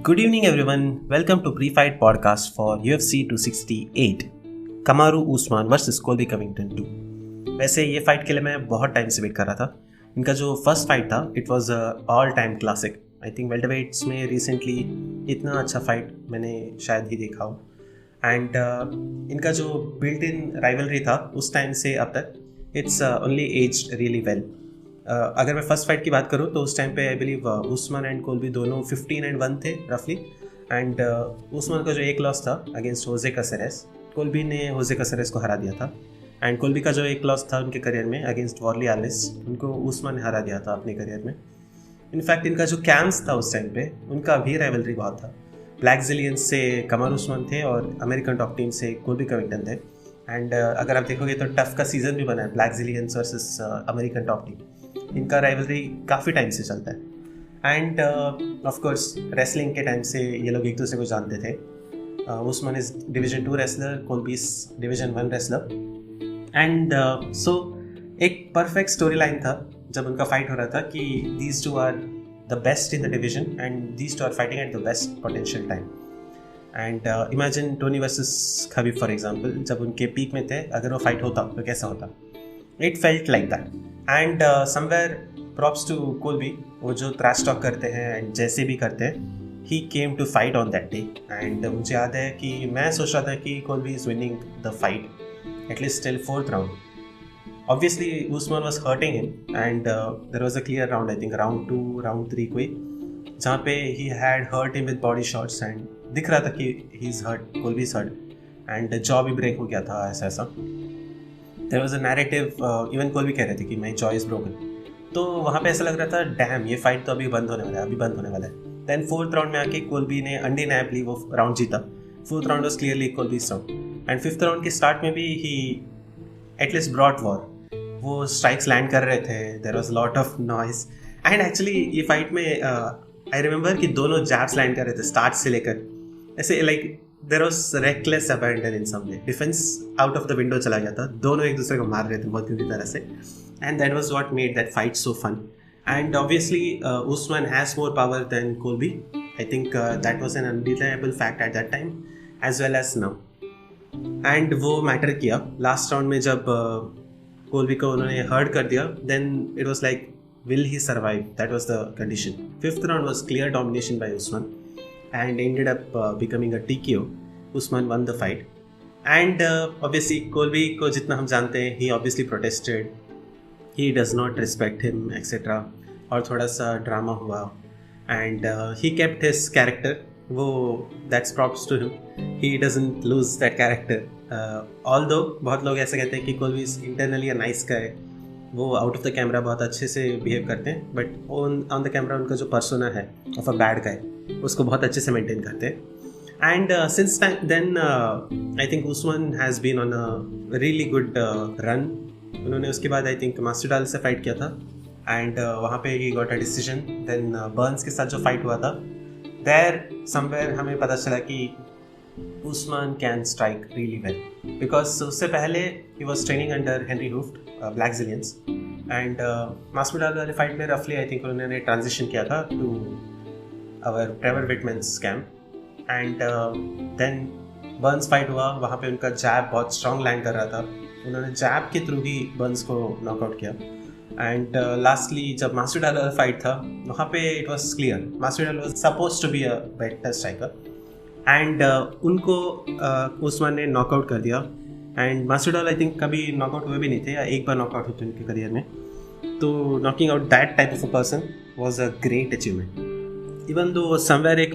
Good evening everyone. Welcome to Pre-Fight Podcast for UFC 268. Kamaru Usman versus Colby Covington 2। वैसे ये fight के लिए मैं बहुत टाइम से वेट कर रहा था। इनका जो फर्स्ट फाइट था it was all time classic. I think welterweights में रिसेंटली इतना अच्छा फाइट मैंने शायद ही देखा हो। एंड इनका जो बिल्ट इन राइवलरी था उस टाइम से अब तक it's only aged really well. अगर मैं फर्स्ट फाइट की बात करूँ तो उस टाइम पे आई बिलीव उस्मान एंड कोल्बी दोनों 15-1 थे रफली। एंड उस्मान का जो एक लॉस था अगेंस्ट होजे कैसेरेस, कोल्बी ने होजे कैसेरेस को हरा दिया था। एंड कोल्बी का जो एक लॉस था उनके करियर में अगेंस्ट वॉर्ली आलिस, उनको उस्मान ने हरा दिया था अपने करियर में। इनफैक्ट इनका जो कैम्स था उस टाइम पे उनका भी राइवलरी बहुत था। ब्लैक जिलियंस से कमारू उस्मान थे और अमेरिकन टॉप टीम से कोल्बी कविंगटन थे। एंड अगर आप देखोगे तो टफ का सीजन भी बना है Blackzilians versus American Top Team. इनका राइवलरी काफ़ी टाइम से चलता है। एंड ऑफ कोर्स रेसलिंग के टाइम से ये लोग एक दूसरे को जानते थे। Usman is division 2 wrestler, Colby is division 1 wrestler. And so एक परफेक्ट स्टोरी लाइन था जब उनका फाइट हो रहा था कि these two are the best in the division and these two are fighting at the best potential time. And imagine Tony versus Khabib for example, जब उनके पीक में थे, अगर वो फाइट होता तो कैसा होता। It felt like that. And somewhere props to Colby, वो जो ट्रैश टॉक करते हैं एंड जैसे भी करते हैं, he came to fight on that day. And मुझे याद है कि मैं सोच रहा था कि Colby is winning the fight at least till 4th round. Obviously Usman was hurting him and there was a clear round, I think round 2 round 3 कोई, जहाँ पे he had hurt him with body shots and दिख रहा था कि he is hurt, Colby is hurt and jaw भी break हो गया था ऐसा। There was a narrative, even Colby कह रहे थे कि माई जॉ इज ब्रोकन। तो वहाँ पे ऐसा लग रहा था डैम ये फाइट तो अभी बंद होने वाला है। देन 4th राउंड में आके कोल्बी ने अनडिनायबली वो राउंड जीता। 4th round was clearly Colby's round. And 5th round के स्टार्ट में भी ही एटलीस्ट ब्रॉट वॉर, वो स्ट्राइक्स लैंड कर रहे थे। There was lot of noise and actually ये फाइट में आई रिमेंबर कि दोनों जैब्स लैंड कर रहे थे स्टार्ट से लेकर ऐसे, like there was reckless abandon in some way. Defence out of the window चला गया था, दोनों एक दूसरे को मार रहे थे बहुत बुरी तरह से। And that was what made that fight so fun. And obviously Usman has more power than Colby. I think that was an undeniable fact at that time as well as now. And वो matter किया last round में जब Colby को उन्होंने hurt कर दिया। Then it was like will he survive, that was the condition. 5th round was clear domination by Usman and ended up becoming a TKO. Usman won the fight. And obviously Colby को जितना हम जानते हैं, he obviously protested, he does not respect him etc. और थोड़ा सा drama हुआ and he kept his character. वो that's props to him. He doesn't lose that character. Although बहुत लोग ऐसे कहते हैं कि Colby is internally a nice guy, वो आउट ऑफ द कैमरा बहुत अच्छे से बिहेव करते हैं, बट ऑन द कैमरा उनका जो पर्सोना है ऑफ अ बैड गाय उसको बहुत अच्छे से मेंटेन करते हैं। And since then I think Usman has been on a really good run. उन्होंने उसके बाद आई थिंक मास्टरडाल से फाइट किया था एंड वहाँ पे ही got a decision. Then Burns के साथ जो फाइट हुआ था देयर समवेयर हमें पता चला कि Usman can strike really well, because उससे पहले ही was training under Henri Hooft Blackzilians. And Masvidal वाले फाइट में रफली आई थिंक उन्होंने ट्रांजिशन किया था to our Trevor Wittman's camp. And then Burns fight हुआ, वहाँ पे उनका जैब बहुत स्ट्रॉन्ग लैंड कर रहा था, उन्होंने जैब के थ्रू ही बर्न्स को नॉकआउट किया। एंड लास्टली जब मास्टरडाल वाला फाइट था वहाँ पे it was clear Masvidal was supposed to be a better striker and उनको उस्मान ने नॉकआउट कर दिया। एंड मास्टरडाल आई थिंक कभी नॉकआउट हुए भी नहीं थे, या एक बार नॉकआउट हुए थे उनके करियर में। तो knocking out that type of a person was a great achievement. Even though somewhere एक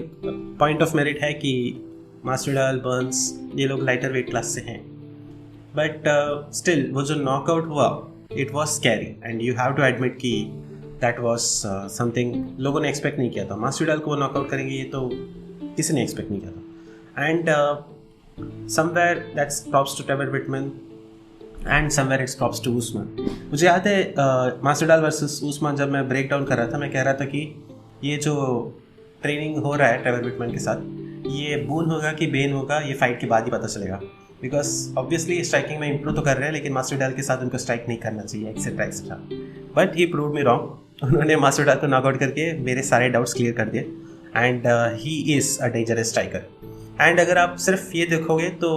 पॉइंट ऑफ मेरिट है कि मास्टरडाल, बर्न्स ये लोग लाइटर वेट क्लास से हैं, बट स्टिल वो जो नॉकआउट हुआ it was scary and you have to admit कि दैट वॉज समथिंग लोगों ने एक्सपेक्ट नहीं किया था। मास्टरडाल को वो नॉकआउट करेंगे ये तो किसी ने एक्सपेक्ट नहीं किया था। And somewhere that's props to Trevor Wittman and somewhere it's props to Usman. मुझे याद है मास्टरडाल वर्सेस उस्मान जब मैं ब्रेक डाउन कर रहा था, मैं कह रहा था कि ये जो ट्रेनिंग हो रहा है ट्रेवर विटमैन के साथ, ये बून होगा कि बेन होगा ये फाइट के बाद ही पता चलेगा। बिकॉज ऑब्वियसली स्ट्राइकिंग में इंप्रूव तो कर रहे हैं, लेकिन मास्टरडाल के साथ उनको स्ट्राइक नहीं करना चाहिए etcetera etcetera. But he proved me wrong. उन्होंने मास्टरडाल को नॉकआउट करके मेरे सारे डाउट्स क्लियर कर दिए। And he is a dangerous striker. And अगर आप सिर्फ ये देखोगे तो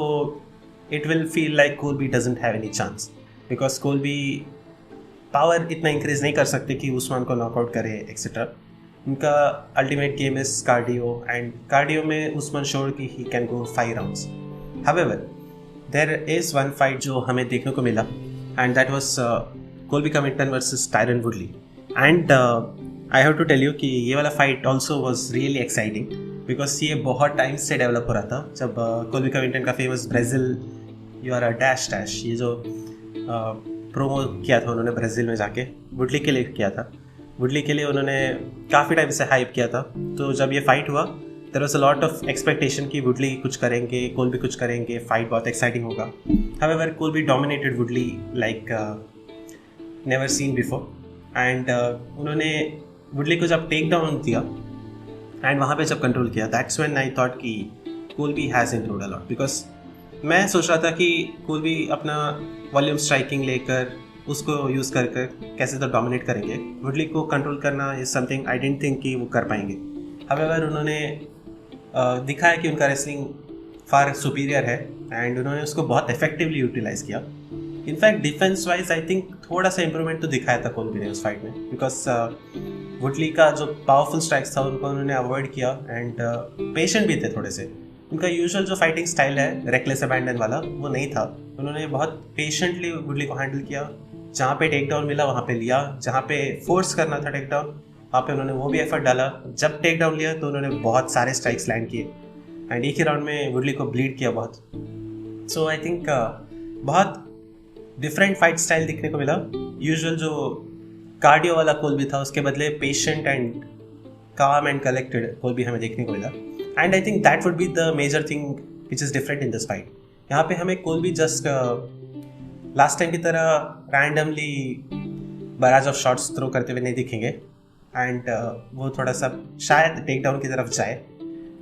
it will feel like Colby doesn't have any chance, because Colby power इतना इंक्रीज नहीं कर सकते कि उस्मान को नॉकआउट करे एक्सेट्रा. उनका ultimate game is cardio, and cardio में उस्मान शोर कि he can go 5 rounds. However there is one fight जो हमें देखने को मिला, and that was Colby Covington versus Tyron Woodley. And I have to tell you कि ये वाला fight also was really exciting, because ये बहुत टाइम से डेवलप हो रहा था. जब कोलबी कविंगटन का famous Brazil you are a dash dash, ये जो प्रोमो किया था उन्होंने ब्राज़ील में जाके, वुडली के लिए किया था. वुडली के लिए उन्होंने काफ़ी टाइम से हाइप किया था. तो जब ये फाइट हुआ there was a lot of expectation कि वुडली कुछ करेंगे, कोलबी कुछ करेंगे, फाइट बहुत एक्साइटिंग होगा. However Colby dominated Woodley like never seen before. And उन्होंने वुडली को जब टेक डाउन दिया एंड वहाँ पे जब कंट्रोल किया, दैट्स व्हेन आई थॉट कि Colby has improved a lot. Because मैं सोच रहा था कि कोलबी अपना वॉल्यूम स्ट्राइकिंग लेकर उसको यूज़ कर कर कैसे तो डोमिनेट करेंगे. वुडली को कंट्रोल करना is something I didn't think कि वो कर पाएंगे. हावेवर उन्होंने दिखाया कि उनका रेसलिंग फार सुपीरियर है, एंड उन्होंने उसको बहुत इफेक्टिवली यूटिलाइज़ किया. In fact defence wise I think थोड़ा सा इंप्रूवमेंट तो दिखाया था कोलबी ने उस फाइट में, बिकॉज वुडली का जो पावरफुल स्ट्राइक्स था उनको उन्होंने अवॉइड किया, एंड पेशेंट भी थे थोड़े से. उनका यूजुअल जो फाइटिंग स्टाइल है रेकलेस अबैंडन वाला वो नहीं था. उन्होंने बहुत पेशेंटली वुडली को हैंडल किया. जहाँ पे टेक डाउन मिला वहाँ पे लिया, जहाँ पे फोर्स करना था टेक डाउन वहाँ पे उन्होंने वो भी एफर्ट डाला. जब टेक डाउन लिया तो उन्होंने बहुत सारे स्ट्राइक्स लैंड किए, एंड एक ही राउंड में वुडली को ब्लीड किया बहुत. सो आई थिंक बहुत डिफरेंट फाइट स्टाइल दिखने को मिला. यूजुअल जो कार्डियो वाला कोलबी था उसके बदले patient and calm and collected Colby हमें देखने को मिला. And I think that would be the major thing which is different in this fight. यहाँ पे हमें कोलबी जस्ट लास्ट टाइम की तरह randomly barrage of shots throw करते हुए नहीं दिखेंगे, एंड वो थोड़ा सा शायद टेक डाउन की तरफ जाए,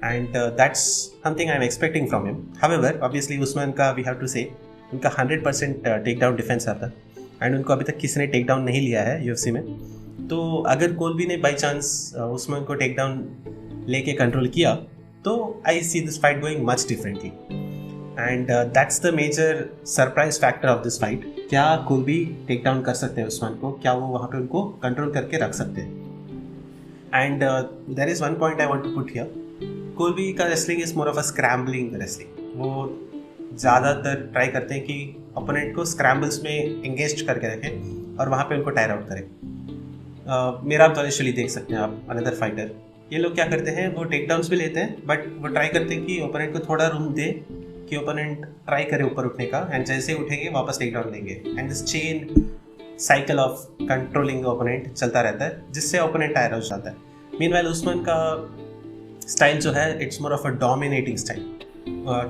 and that's something I am expecting from him. However obviously Usman का वी हैव टू से उनका 100% टेक डाउन डिफेंस आता है, एंड उनको अभी तक किसी ने टेक डाउन नहीं लिया है यूएफसी में. तो अगर कोलबी ने बाई चांस उस्मान को टेक डाउन लेके कंट्रोल किया तो I see this fight going much differently, and that's the major surprise factor of this fight. क्या कोलबी टेक डाउन कर सकते हैं उस्मान को? क्या वो वहाँ पे उनको कंट्रोल करके रख सकते हैं? And there is one point I want to put here. Colby का wrestling is more of a scrambling wrestling. वो ज़्यादातर ट्राई करते हैं कि ओपोनेंट को स्क्रैम्बल्स में एंगेज करके रखें और वहाँ पे उनको टायर आउट करें. मेरा आप दौलेशली देख सकते हैं आप अनदर फाइटर. ये लोग क्या करते हैं, वो टेक डाउन्स भी लेते हैं बट वो ट्राई करते हैं कि ओपोनेंट को थोड़ा रूम दे कि ओपोनेंट ट्राई करे ऊपर उठने का, एंड जैसे ही उठेंगे वापस टेक डाउन देंगे. And this chain cycle of controlling opponent चलता रहता है, जिससे ओपोनेंट टायर आउट जाता है. मीनवाइल उस्मान का स्टाइल जो है it's more of a dominating style.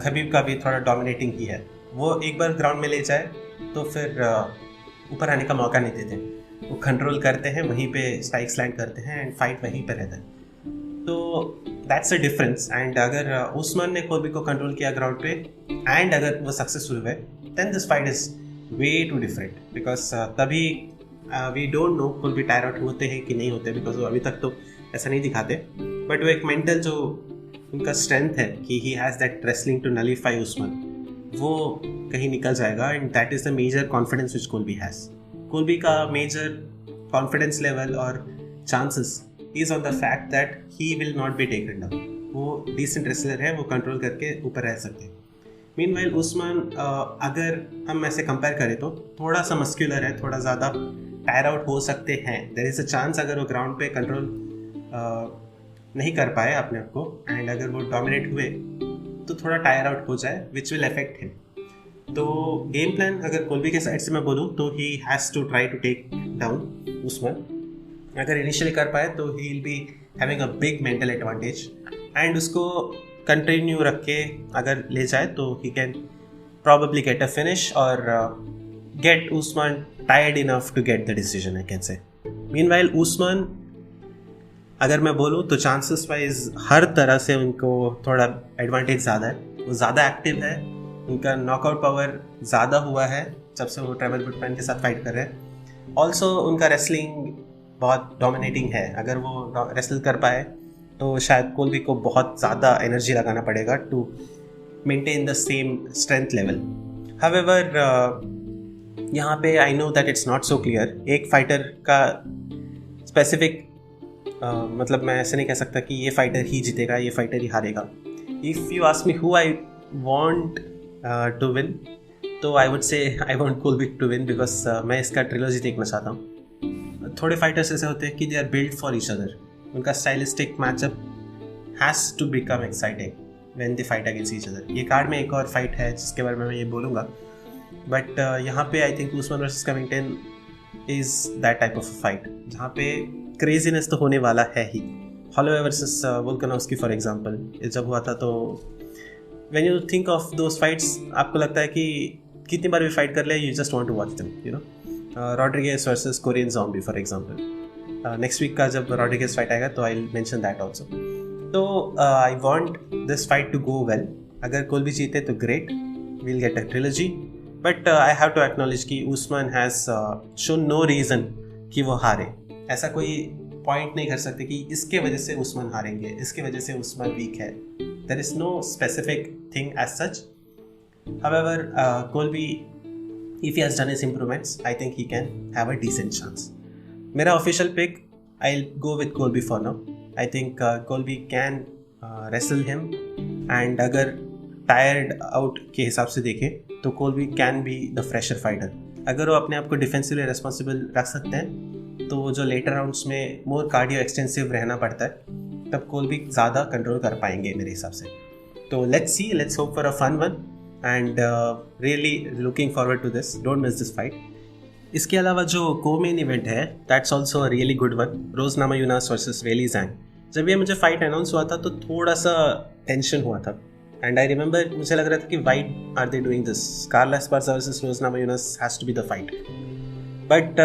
Khabib का भी थोड़ा डोमिनेटिंग ही है. वो एक बार ग्राउंड में ले जाए तो फिर ऊपर आने का मौका नहीं देते. वो कंट्रोल करते हैं, वहीं पे स्ट्राइक्स लैंड करते हैं, एंड फाइट वहीं पे रहता है. तो दैट्स अ डिफरेंस. एंड अगर उस्मान ने कोलबी को कंट्रोल किया ग्राउंड पे एंड अगर वो सक्सेसफुल हुए then this fight is way too different, because तभी we don't know Colby tire out होते हैं कि नहीं होते, बिकॉज वो अभी तक तो ऐसा नहीं दिखाते. बट वो एक मेंटल जो उनका स्ट्रेंथ है कि he has that wrestling to nullify Usman, वो कहीं निकल जाएगा. And that is the major confidence which Colby has. Colby का मेजर कॉन्फिडेंस लेवल और chances is on the fact that he will not be taken down. वो decent wrestler है, वो control करके ऊपर रह सकते हैं. मीनवाइल उस्मान अगर हम ऐसे कंपेयर करें तो थोड़ा सा मस्क्यूलर है, थोड़ा ज़्यादा टायर आउट हो सकते हैं. देयर इज़ अ चांस अगर वो ग्राउंड पे कंट्रोल नहीं कर पाए अपने आप को, एंड अगर वो डोमिनेट हुए तो थोड़ा टायर आउट हो जाए विच विल अफेक्ट हिम. तो गेम प्लान अगर कोलबी के साइड से मैं बोलूँ तो he has to try to take down Usman. अगर इनिशियली कर पाए तो he will be having a big mental advantage, and उसको कंटिन्यू रख के अगर ले जाए तो he can probably get a finish और get Usman tired enough to get the decision I can say. Meanwhile Usman अगर मैं बोलूँ तो चांसेस वाइज हर तरह से उनको थोड़ा एडवांटेज ज़्यादा है. वो ज़्यादा एक्टिव है, उनका नॉकआउट पावर ज़्यादा हुआ है जब से वो ट्रेवल बुटमैन के साथ फाइट कर रहे हैं. ऑल्सो उनका रेसलिंग बहुत डोमिनेटिंग है. अगर वो रेसल कर पाए तो शायद कोलबी को बहुत ज़्यादा एनर्जी लगाना पड़ेगा to maintain the same strength level. However यहाँ पे I know that it's not so clear. एक फाइटर का स्पेसिफिक मतलब मैं ऐसे नहीं कह सकता कि ये फाइटर ही जीतेगा, ये फाइटर ही हारेगा. If you ask me who I want to win, तो I would say I want Colby to win because मैं इसका ट्रिलॉजी देखना चाहता हूँ. थोड़े फाइटर्स ऐसे होते हैं कि they are build for each other. उनका stylistic matchup has to become exciting when they fight against each other. ये कार्ड में एक और फाइट है जिसके बारे में मैं ये बोलूँगा, बट यहाँ पे I think Usman versus Covington is that type of a fight जहाँ पे क्रेजीनेस तो होने वाला है ही. Holloway versus Volkanovski for example जब हुआ था, तो when you think of those fights आपको लगता है कि कितनी बार भी फाइट कर ले, you just want to watch them, you know. Rodriguez versus Korean Zombie for example. Next week का जब रॉड्रिगेज फाइट आएगा तो I will mention that also. तो I want this fight to go well. अगर Colby जीते तो great, we will get a trilogy. But I have to acknowledge कि Usman has shown no reason कि वो हारे. ऐसा कोई पॉइंट नहीं कर सकते कि इसके वजह से उस्मान हारेंगे, इसके वजह से उस्मान वीक है. There is no specific thing as such. However Colby, if he has done his improvements, I think he can have a decent chance. मेरा official pick, I'll go with Colby for now. I think Colby can wrestle him, and अगर tired out के हिसाब से देखें तो Colby can be the fresher fighter. अगर वो अपने आप को डिफेंसिवली रिस्पॉन्सिबल रख सकते हैं तो जो लेटर राउंड्स में मोर कार्डियो एक्सटेंसिव रहना पड़ता है तब Colby ज़्यादा कंट्रोल कर पाएंगे मेरे हिसाब से. तो let's hope for a fun one. And really looking forward to this. Don't miss this fight. इसके अलावा जो co-main event है that's also a really good one. Rose Namajunas versus Weili Zhang. जब ये मुझे फाइट अनाउंस हुआ था तो थोड़ा सा टेंशन हुआ था. एंड आई रिमेंबर मुझे लग रहा था कि why are they doing this. Carla Esparza versus Rose Namajunas has to be the fight. But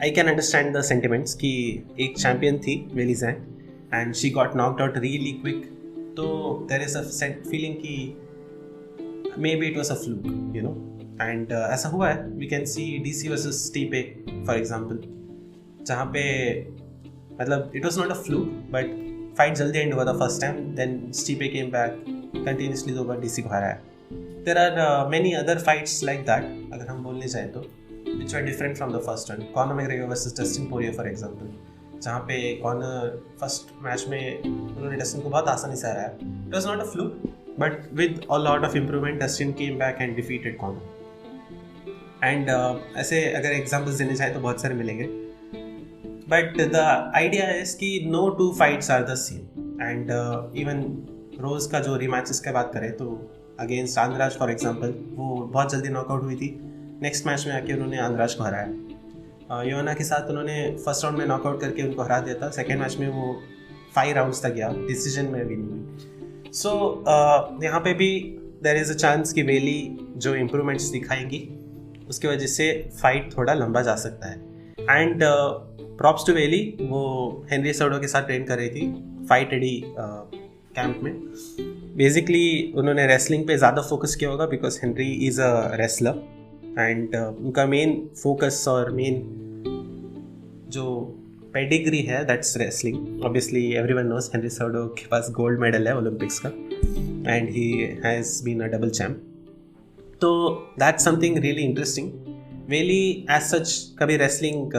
I can understand the sentiments कि एक चैम्पियन थी Weili Zhang and she got knocked out really quick. तो there is a feeling कि maybe it was a fluke, you know. And ऐसा हुआ है. We can see DC versus Stipe for example, जहाँ पे मतलब it was not a fluke but fight जल्दी end हुआ था first time, then Stipe came back continuously 2 बार DC को हराया. There are many other fights like that अगर हम बोलने चाहें तो which were different from the first one. Conor McGregor versus Dustin Poirier for example, जहाँ पे कॉर्नर फर्स्ट मैच में उन्होंने डस्टिन को बहुत आसानी से हराया. It was not a fluke. But with a lot of improvement, Dustin came back and defeated Conor. And ऐसे अगर examples देने चाहें तो बहुत सारे मिलेंगे. But the idea is कि no two fights are the same. And even रोज का जो rematches की बात करें तो against आंद्राज for example, वो बहुत जल्दी नॉकआउट हुई थी. नेक्स्ट मैच में आके उन्होंने आंद्राज को हराया. योना के साथ उन्होंने फर्स्ट राउंड में नॉकआउट करके उनको हरा दिया था. सेकेंड मैच में वो 5 राउंड्स तक गया, डिसीजन में विन हुई. सो यहाँ पे भी देयर इज़ अ चांस कि वेली जो इम्प्रूवमेंट्स दिखाएंगी उसकी वजह से फाइट थोड़ा लंबा जा सकता है. एंड प्रॉप्स टू वेली, वो हेनरी सर्डो के साथ ट्रेन कर रही थी फाइट एडी कैंप में. बेसिकली उन्होंने रेसलिंग पे ज़्यादा फोकस किया होगा because Henry is a wrestler and उनका मेन फोकस और मेन जो पेडिग्री है that's wrestling. Obviously everyone knows Henry Cejudo के पास गोल्ड मेडल है ओलंपिक्स का and he has been a double champ. तो that's something really interesting. Weili as such कभी रेसलिंग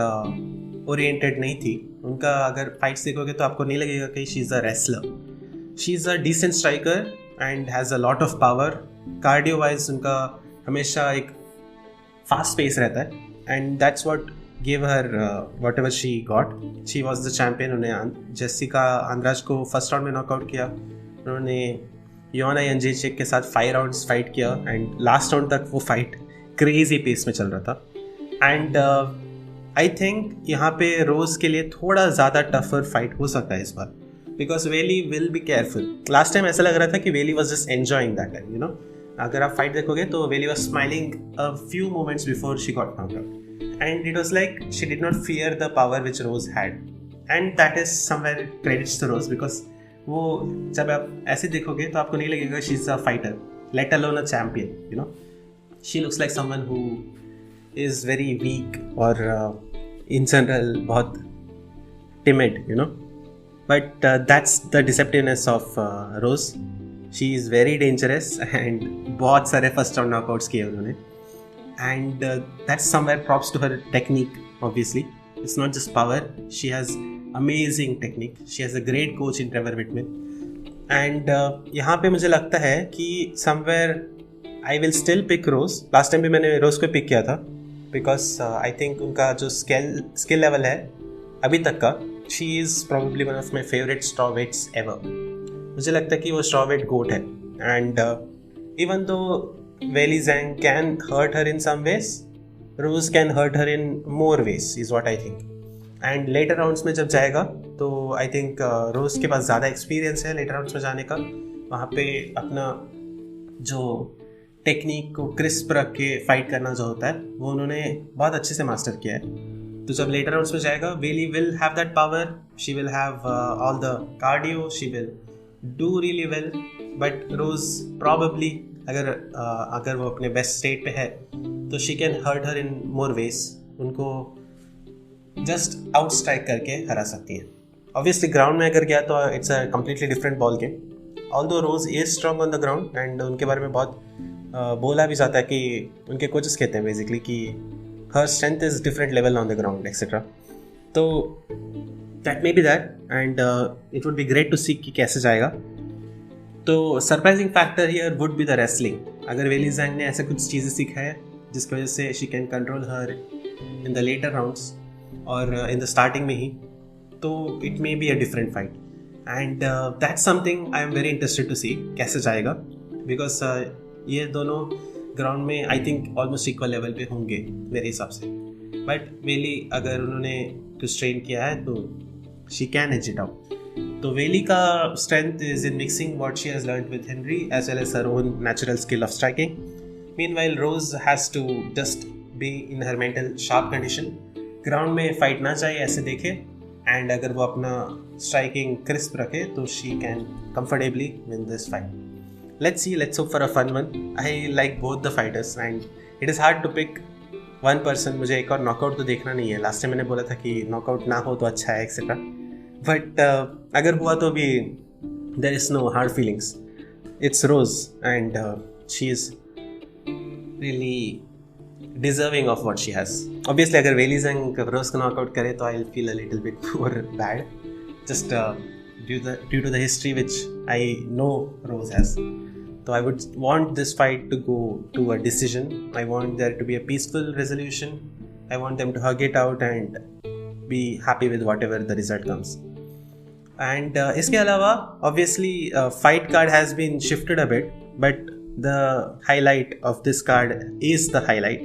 ओरिएंटेड नहीं थी. उनका अगर फाइट्स देखोगे तो आपको नहीं लगेगा कि she is a wrestler. She is a decent striker and has a lot of power. Cardio wise उनका हमेशा एक फास्ट पेस रहता है and that's what gave her whatever she got. She was the champion. उन्होंने Jessica आंद्राज को first round में knockout किया. उन्होंने योना यंजेचिक के साथ 5 राउंड्स फाइट किया एंड लास्ट राउंड तक वो फाइट क्रेजी पेस में चल रहा था. एंड आई थिंक यहाँ पे रोज के लिए थोड़ा ज़्यादा टफर फाइट हो सकता है इस बार because Weili will be careful. Last time ऐसा लग रहा था कि Weili was just enjoying that time, you know. अगर आप फाइट देखोगे तो Weili was smiling a few moments before she got knocked out. And it was like she did not fear the power which Rose had, and that is somewhere credits to Rose because वो जब आप ऐसे देखोगे तो आपको नहीं लगेगा she is a fighter, let alone a champion, you know. She looks like someone who is very weak or in general बहुत timid, you know. But that's the deceptiveness of Rose. She is very dangerous and बहुत सारे first round knockouts किए उन्होंने. And that's somewhere props to her technique. Obviously it's not just power, she has amazing technique. She has a great coach in Trevor Wittman. And यहाँ पे मुझे लगता है कि somewhere I will still pick Rose. Last time भी मैंने रोज को pick किया था बिकॉज आई थिंक उनका जो स्किल लेवल है अभी तक का, she is probably one of my favourite strawweights ever. मुझे लगता है कि वो स्ट्रॉवेट गोट है. And even though Weili Zhang can hurt her in some ways, Rose can hurt her in more ways is what I think. And later rounds में जब जाएगा तो आई थिंक रोज के पास ज़्यादा एक्सपीरियंस है लेटर राउंड्स में जाने का. वहाँ पे अपना जो टेक्निक को क्रिस्प रख के फाइट करना जो होता है वो उन्होंने बहुत अच्छे से मास्टर किया है. तो जब लेटर राउंड्स में जाएगा, Weili will have that power, she will have all the cardio, she will do really well. But Rose probably अगर वो अपने बेस्ट स्टेट पे है तो she can hurt her in more ways. उनको जस्ट आउट स्ट्राइक करके हरा सकती है. ऑब्वियसली ग्राउंड में अगर गया तो it's a completely different ball game. Although Rose is strong on the ground and उनके बारे में बहुत बोला भी जाता है कि उनके कोचेस कहते हैं बेसिकली कि her strength is different level on the ground etcetera. तो that may be that and it would be great to see कि कैसे जाएगा. तो surprising factor here would be the wrestling. अगर वेली जैंग ने ऐसे कुछ चीज़ें सीखा है जिसकी वजह से she can control her in the later rounds और इन द स्टार्टिंग में ही, तो it may be a different fight. And that's something I am very interested to see कैसे जाएगा. बिकॉज ये दोनों ग्राउंड में I think almost equal level पे होंगे मेरे हिसाब से. बट वेली अगर उन्होंने कुछ ट्रेन किया है तो she can edge it out. तो वेली का strength is in mixing what she has learned with Henry as well as her own natural skill of striking. Meanwhile Rose has to just be in her mental sharp condition. Ground में fight ना चाहिए ऐसे देखे, and अगर वो अपना striking crisp रखे तो she can comfortably win this fight. Let's see, let's hope for a fun one. I like both the fighters and it is hard to pick one person. मुझे एक और नॉकआउट तो देखना नहीं है. लास्ट टाइम मैंने बोला था कि नॉकआउट ना हो तो अच्छा है एक्सेट्रा. बट अगर हुआ तो भी there is no hard feelings. It's Rose and she is really deserving of what she has. Obviously अगर वेली जैंग रोज को नॉकआउट करे तो I'll feel a little bit more bad. Just due to the history which I know Rose has. So I would want this fight to go to a decision. I want there to be a peaceful resolution. I want them to hug it out and be happy with whatever the result comes. And इसके अलावा obviously fight card has been shifted a bit, but the highlight of this card is the highlight.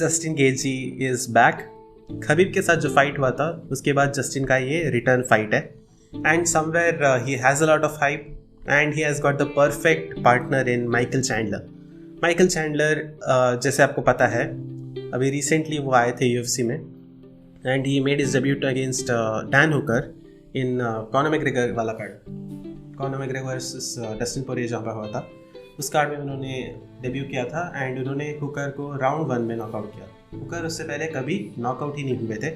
Justin Gaethje is back. Khabib के साथ जो fight हुआ था उसके बाद Justin का ये रिटर्न फाइट है. And somewhere he has a lot of hype. And he has got the perfect partner in Michael Chandler. Michael Chandler जैसे आपको पता है अभी रिसेंटली वो आए थे UFC में and he made his debut against Dan Hooker in Conor McGregor वाला card. Conor McGregor versus Dustin Poirier जहाँ पर हुआ था उस कार्ड में उन्होंने डेब्यू किया था एंड उन्होंने हुकर को राउंड 1 में नॉकआउट किया. हुकर उससे पहले कभी नॉकआउट ही नहीं हुए थे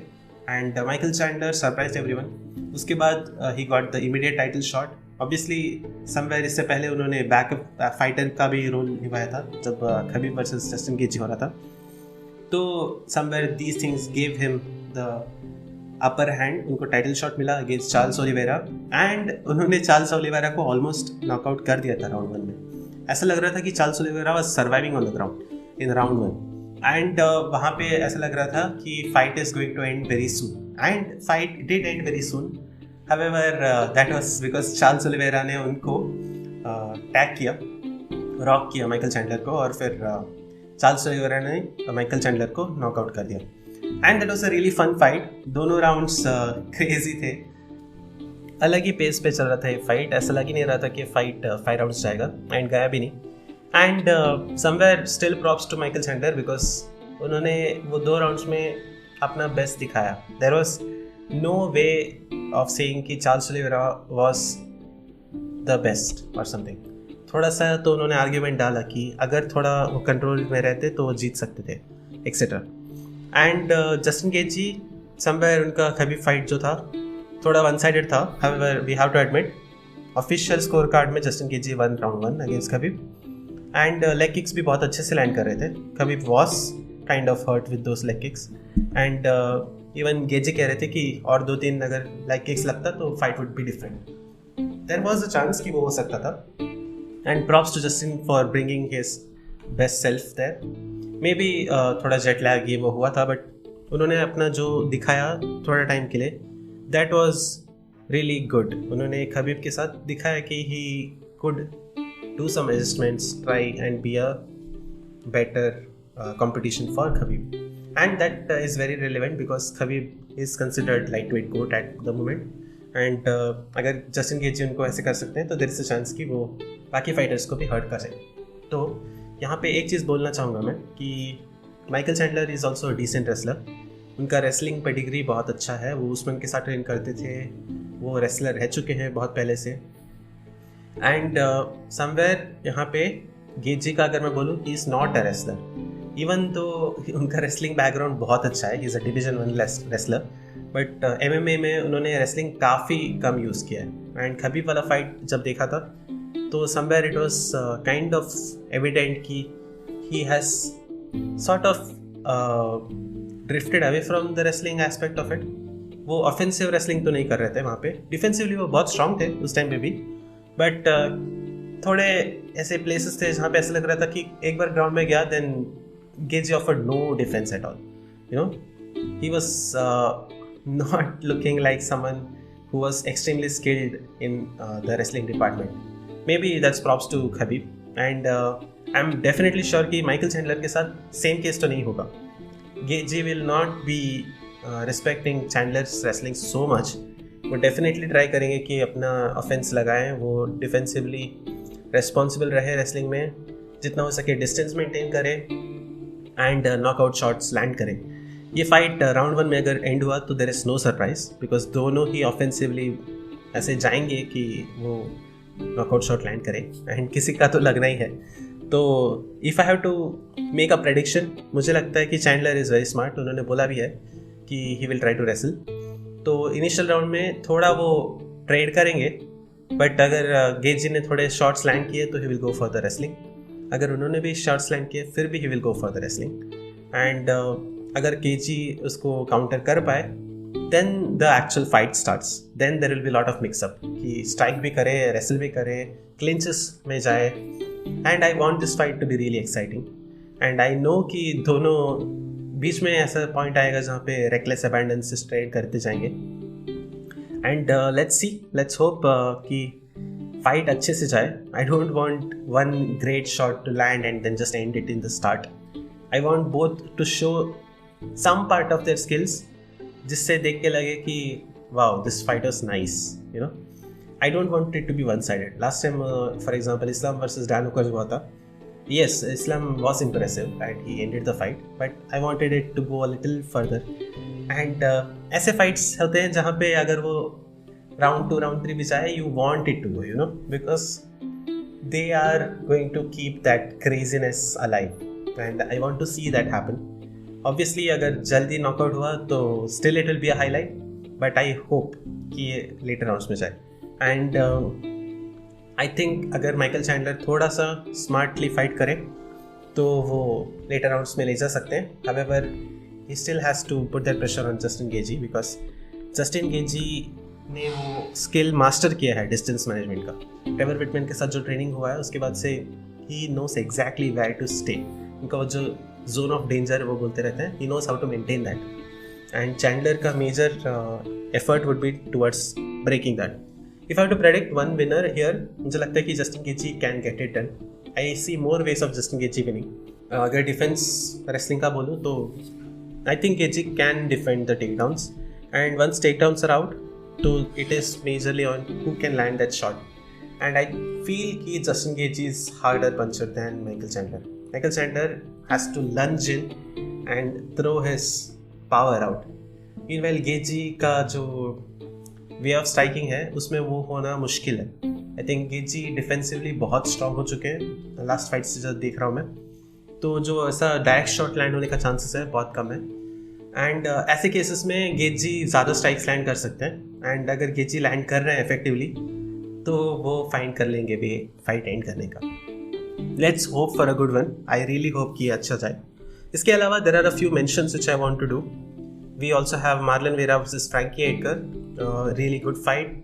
and Michael Chandler surprised everyone. उसके बाद he got the immediate title shot. Obviously somewhere इससे पहले उन्होंने बैकअप फाइटर का भी रोल निभाया था जब खबीब वर्सेस जस्टिन गेथजे हो रहा था. तो somewhere these things gave him the upper hand. उनको टाइटल शॉट मिला अगेंस्ट चार्ल्स ओलिवेरा एंड उन्होंने चार्ल्स ओलिवेरा को ऑलमोस्ट नॉकआउट कर दिया था राउंड 1 में. ऐसा लग रहा था कि Charles Oliveira was surviving on the ground in round 1 and वहाँ पे ऐसा लग रहा था कि fight is going to end very soon and fight did end very soon. However, that was because Charles Oliveira ने उनको टैग किया, रॉक किया माइकल चैंडलर को और फिर चार्ल्स ओलिवेरा ने माइकल चैंडलर को नॉकआउट कर दिया. And that was a really fun fight. दोनों राउंड्स क्रेजी थे. अलग ही पेस पे चल रहा था ये फाइट. ऐसा लग ही नहीं रहा था कि फाइट 5 राउंड्स जाएगा एंड गया भी नहीं. And somewhere still props to Michael Chandler because उन्होंने वो 2 राउंड्स में अपना बेस्ट दिखाया. There was no way of saying कि Charles Oliveira was the best or something. थोड़ा सा तो उन्होंने आर्ग्यूमेंट डाला कि अगर थोड़ा वो कंट्रोल में रहते तो वो जीत सकते थे etcetera. And Justin Gaethje somewhere उनका खबीब फाइट जो था थोड़ा वन साइडेड था. However, we have to admit, official score card में Justin Gaethje won round 1 against Khabib. And leg kicks भी बहुत अच्छे से लैंड कर रहे थे. Khabib was kind of hurt with those leg kicks. And even Gaethje कह रहे थे कि और 2-3 अगर लेग किक्स लगता तो fight would be different. There was a chance कि वो हो सकता था. And props to Justin for bringing his best self there. Maybe थोड़ा जेट लैग ये वो हुआ था, बट उन्होंने अपना जो दिखाया थोड़ा टाइम के लिए, दैट वॉज रियली गुड. उन्होंने खबीब के साथ दिखाया कि he could do some adjustments, try and be a better competition for Khabib. And that is very relevant because Khabib is considered lightweight GOAT at the moment. And अगर Justin Gaethje उनको ऐसे कर सकते हैं तो देयर इज अ चांस कि वो बाकी फाइटर्स को भी हर्ट कर सकें. तो यहाँ पे एक चीज़ बोलना चाहूँगा मैं कि Michael Chandler is also decent wrestler. उनका रेसलिंग पेडिग्री बहुत अच्छा है. वो उस्मान के साथ ट्रेन करते थे, वो रेसलर रह चुके हैं बहुत पहले से. एंड समवेयर यहाँ पे गेजी का अगर मैं बोलूँ, he is not a wrestler. Even तो उनका रेसलिंग बैकग्राउंड बहुत अच्छा है, ही is a division 1 wrestler, but MMA में उन्होंने रेसलिंग काफ़ी कम यूज़ किया है. एंड खबीब वाला फाइट जब देखा था तो somewhere it was kind of evident कि he has sort of drifted away from the wrestling aspect of it. वो ऑफेंसिव रेसलिंग तो नहीं कर रहे थे वहाँ पे. डिफेंसिवली वो बहुत स्ट्रांग थे उस टाइम पे भी, बट थोड़े ऐसे प्लेसेस थे जहाँ पे ऐसा लग रहा था कि एक बार ग्राउंड में गया, then Gaethje offered no defence at all. You know, he was not looking like someone who was extremely skilled in the wrestling department. Maybe that's props to Khabib. And I'm definitely sure कि Michael Chandler के साथ same case तो नहीं होगा. Geji will not be respecting Chandler's wrestling so much. वो definitely try करेंगे कि अपना offense लगाएं, वो defensively responsible रहे wrestling में, जितना हो सके distance maintain करें and knockout shots land करें. ये फाइट राउंड 1 में अगर एंड हुआ तो there is no surprise, because दोनों ही ऑफेंसिवली ऐसे जाएंगे कि वो नॉकआउट शॉट लैंड करें, एंड किसी का तो लगना ही है. तो if I have to make a prediction, मुझे लगता है कि चैंडलर इज़ वेरी स्मार्ट. उन्होंने बोला भी है कि he will try to wrestle. तो इनिशियल राउंड में थोड़ा वो ट्रेड करेंगे, बट अगर गेजी ने थोड़े शॉट्स लैंड किए तो he will go for the wrestling. अगर उन्होंने भी शॉट्स लैंड किए फिर भी he will go for the wrestling. And अगर केजी उसको काउंटर कर पाए, then the actual fight starts. Then there will be lot of mixup कि स्ट्राइक भी करे, रेसल भी करे, क्लिंचेस में जाए. And I want this fight to be really exciting. And I know कि दोनों बीच में ऐसा पॉइंट आएगा जहाँ पे रेकलेस अबैंडन से स्ट्रेट करते जाएंगे. And let's see, let's hope कि फाइट अच्छे से जाए. I don't want one great shot to land and then just end it in the start. I want both to show some part of their skills, जिससे देख के लगे कि wow, this fight was nice, you know. I don't want it to be one-sided. Last time, for example, Islam versus Dan Hooker हुआ था. Yes, Islam was impressive and he ended the fight, but I wanted it to go a little further. And ऐसे fights होते हैं जहाँ पे अगर वो round 2, round 3 भी जाए, you want it to go, you know, because they are going to keep that craziness alive, and I want to see that happen. Obviously अगर जल्दी नॉकआउट हुआ तो still it will be a highlight, but I hope कि ये letter rounds में जाए. And I think अगर Michael Chandler थोड़ा सा स्मार्टली फाइट करे तो वो लेटर राउंड्स में ले जा सकते हैं. However he still has to put that pressure on Justin Gaethje, because Justin Gaethje ने वो स्किल मास्टर किया है डिस्टेंस मैनेजमेंट का. ट्रेवर विटमैन के साथ जो ट्रेनिंग हुआ है उसके बाद से he knows exactly where to stay. उनका वो जो जोन ऑफ डेंजर वो बोलते रहते हैं, he knows how to maintain that. And Chandler का major effort would be towards breaking that. If I have to predict one winner here, मुझे लगता है कि Justin Gaethje can get it done. I see more ways of Justin Gaethje winning. अगर defence wrestling का बोलूँ तो I think Gaethje can defend the takedowns, and once takedowns are out तो it is majorly on who can land that shot. And I feel कि Justin Gaethje is harder puncher than Michael Chandler. Michael Chandler has to lunge in and throw his power out. Meanwhile, Geji का जो way of striking है उसमें वो होना मुश्किल है. I think Geji defensively बहुत strong हो चुके हैं लास्ट फाइट से जो देख रहा हूँ मैं. तो जो ऐसा डायरेक्ट शॉट लैंड होने का चांसेस है बहुत कम है. एंड ऐसे केसेस में गेजी ज़्यादा स्ट्राइक्स लैंड कर सकते हैं, एंड अगर गेजी लैंड कर रहे हैं इफेक्टिवली तो वो फाइंड कर लेंगे वे फाइट एंड करने का. Let's hope for a good one. I really hope कि अच्छा जाए. इसके अलावा there are a few mentions which I want to do. We also have Marlon Vera versus Frankie Edgar. Really good fight.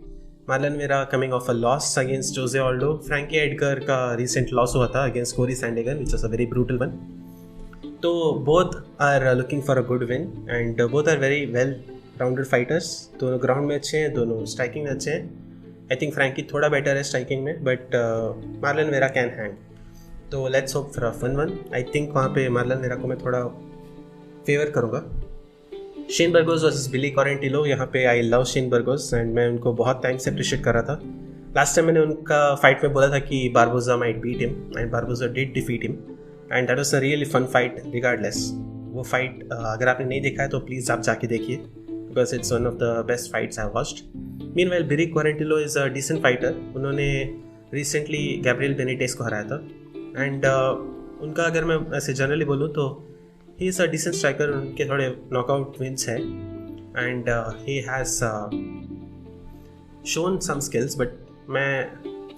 Marlon Vera coming off a loss against Jose Aldo. Frankie Edgar का recent loss हुआ था against Cory Sandhagen which was a very brutal one. तो both are looking for a good win and both are very well rounded fighters. दोनों ground में अच्छे हैं, दोनों striking में अच्छे हैं. आई थिंक फ्रैंकी थोड़ा बेटर है स्ट्राइकिंग में, but Marlon Vera can hang. तो let's hope for a fun one. I think वहाँ पे मार्लन वेरा को मैं थोड़ा फेवर करूँगा. Shane Burgos versus Billy Quarantillo. यहाँ पे I love Shane Burgos and मैं उनको बहुत टाइम से अप्रिशिएट कर रहा था. लास्ट टाइम मैंने उनका फाइट में बोला था कि Barboza might beat him and Barboza did defeat him. And that was a really fun fight regardless. वो फाइट अगर आपने नहीं देखा है तो प्लीज़ आप जाके देखिए, because it's one of the best fights I watched. Meanwhile Billy Quarantillo is a decent fighter. उन्होंने रिसेंटली गैब्रियल बेनिटेज को हराया था. एंड उनका अगर मैं ऐसे जनरली बोलूँ तो he is a decent striker. उनके थोड़े नॉकआउट विन्स हैं and he has shown some skills. But मैं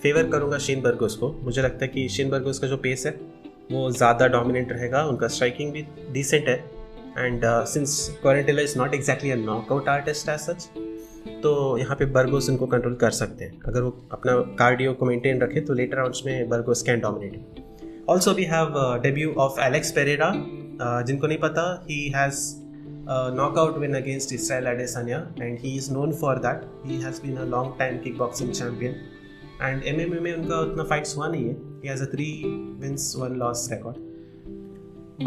फेवर करूँगा शेन बर्गोस को. मुझे लगता है कि शेन बर्गोस का जो पेस है वो ज़्यादा डोमिनेंट रहेगा. उनका स्ट्राइकिंग भी डिसेंट है. And since Quarantillo is not exactly a knockout artist as such, तो यहाँ पे बर्गोस इनको कंट्रोल कर सकते हैं. अगर वो अपना कार्डियो को मेंटेन रखे तो लेटर राउंड्स में Burgos can dominate. Also we have debut of Alex Pereira. जिनको नहीं पता, he has knockout win against Israel Adesanya and he is known for that. He has been a long time kick boxing champion and MMA में उनका उतना fights हुआ नहीं है. He has a 3 wins 1 loss record,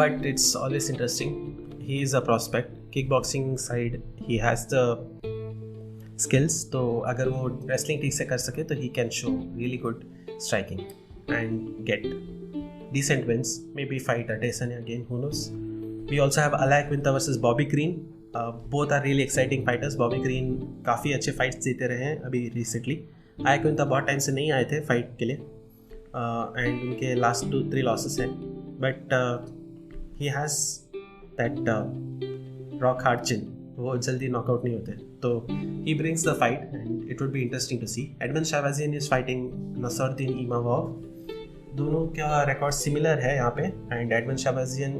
but it's always interesting. He is a prospect. Kickboxing side he has the skills. तो अगर वो wrestling ठीक से कर सके तो he can show really good striking and get decent wins. Maybe fight Adesanya again, who knows. We also have Al Iaquinta versus Bobby Green. Both are really exciting fighters. Bobby Green काफ़ी अच्छे fights जीते रहे हैं अभी recently. Iaquinta बहुत time से नहीं आए थे फाइट के लिए एंड उनके लास्ट 2-3 लॉसेस हैं. But he has that rock hard chin. वो जल्दी नॉकआउट नहीं होते. तो he brings the fight and it would be interesting to see. Edmen Shahbazyan is fighting Nasrudin Imamov. दोनों का रिकॉर्ड सिमिलर है यहाँ पे. एंड एडमन शाहबाजियन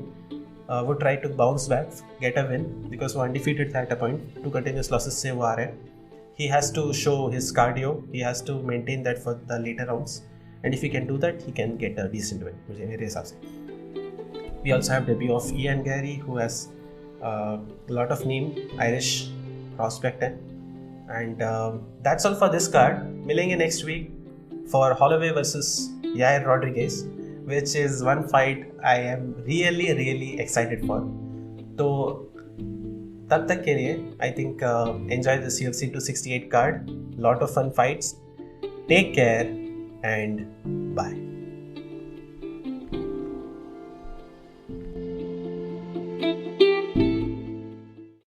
वो try to bounce back, get a win, because वो अनडिफीटेड था at a point. 2 continuous losses से वो आ रहे हैं. He has to show his cardio. He has to maintain that for the later rounds. And if he can do that, he can get a decent win. मेरे हिसाब से. We also have debut of Ian Gary, who has a lot of name, Irish prospect है. And that's all for this card. मिलेंगे next week for Holloway versus Yair Rodriguez, which is one fight I am really excited for. तो तब तक के लिए I think enjoy this UFC 268 card. Lot of fun fights. Take care and bye.